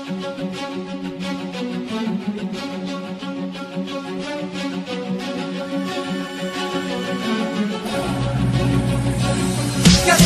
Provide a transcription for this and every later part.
Garis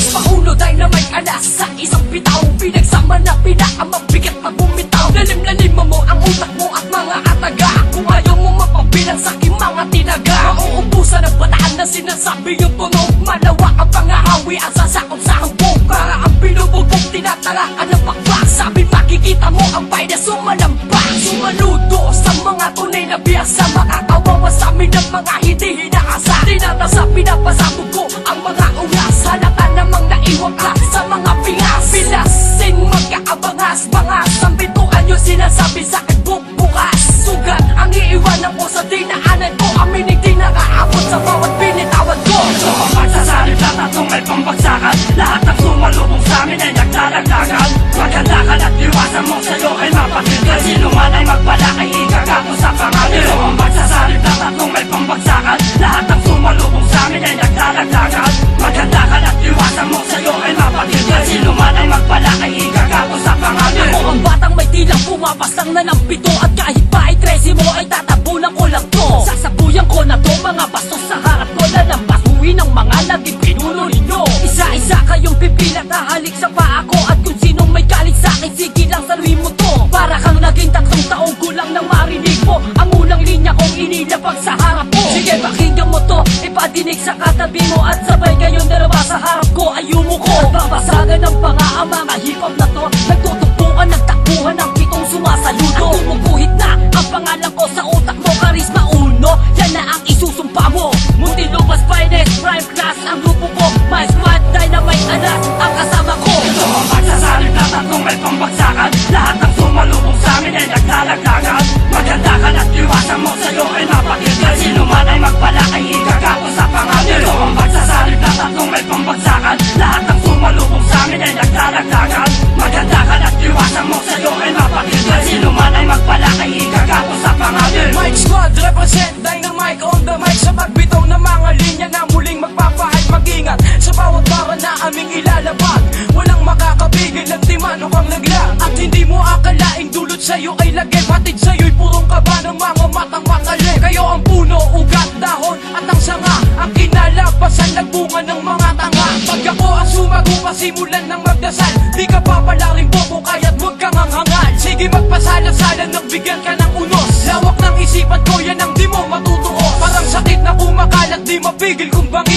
paulo, dynamite alas sa isang bitaw. Pinagsama na pinakamabigat na bumitaw. Lalim-lalim mo ang utak mo at mga ataga. Kung ayaw mo mapabilang sa aking mga tinaga, mauubusan ang bataan na sinasabi yung tunog. Malawak ang pangahawi at sasakop sa hubog. Para ang binubugbog, tinataraan ng pakpak. Sabi makikita mo ang bay na sumalampak. Sumaludo sa mga tunay na biyasa. Makakawawa sa amin ng mga hindi hinaasa. Tinatasa, pinapasabog ko ang mga ulas. Halata namang naiwag ka sa mga pingas. Pilasin magkaabangas-bangas. Ang bituan nyo sinasabi sa'kin bukas. Sugat ang iiwanan ko sa dinaanan ko. Aminig di nakaabot sa bawat binitawan ko. Ito ang magsasalip na tatlong may pambagsakan. Lahat ng sumalubong sa'min ay naglalaglagan. Maganda ka na't iwasan mo sa'yo ay mapakinggan. Sino man ay magpala ay igagapo sa pangalan. Ito ang magsasalip na tatlong may pambagsakan. Lahat ng sumalubong sa'min ay naglalaglagan. Maganda ka na't iwasan mo sa'yo ay mapakinggan. Sino man ay magpala ay igagapo sa pangalan. Ako ang batang may tilang pumapasang na ng pito. At kahit pa ay 13 mo ay tatabunan ko lang to. Sasabuyan ko na to mga bastos sa harap ko. Na nang basuhin ng mga naging pinuno ninyo. Isa-isa kayong pipila halik sa paa ko. At kung sinong may galit sa'kin, sige lang saluhin mo to. Para kang naging 3 taong gulang nang marinig mo ang unang linya kong inilapag sa harap mo. Sige pakinggan mo to, ipadinig sa katabi mo. At sabay kayong dalawa sa harap ko ay umuko. Babasagan ng panga ang mga hip-hop na to. Nagtutukbukan, nagtakbuhan ng pitong sumasaludo. At tumuguhit na ang pangalan ko sa utak mo. Karisma uno, yan na ang isusumpa mo. Muntinlupas finest, prime class ang grupo ko. My squad, dynamite alas ang kasama ko. Ito ang magsasalip na tatlong may pambagsakan. Lahat ng sumalubong sa'min ay naglalaglagan. Maganda ka na't iwasan mo sa'yo ay mapakinggan. Sino man ay magpala ay igagapo sa pangalan. Ito ang magsasalip na tatlong may pambagsakan. Lahat ng sumalubong sa'min ay naglalaglagan. Maganda ka na't iwasan mo sa'yo ay mapakinggan. Sino man ay magpala ay igagapo sa pangalan. Mike Squad represent dynamite on the mic. Sa pagbitaw ng mga linya na muling magpapahal. Mag-ingat sa bawat bara na aming ilalabag. Walang makakapigil ng timano kang naglag. At hindi mo akalaing dulot sa'yo ay lagay. Hatid sa'yo'y purong kaba ng mga matang makali. Kayo ang puno, ugat, dahon at ang sanga. Ang kinalabasan nagbunga ng mga tanga. Pag ako ang sumago pasimulan ng magdasal. Di ka papalaring bobo kaya't huwag kang hanghangal. Sige magpasala-sala nang bigyan ka ng unos. Lawak ng isipan ko yan ang di mo matutuos. Parang sakit na kumakalat di mapigil kung bangin.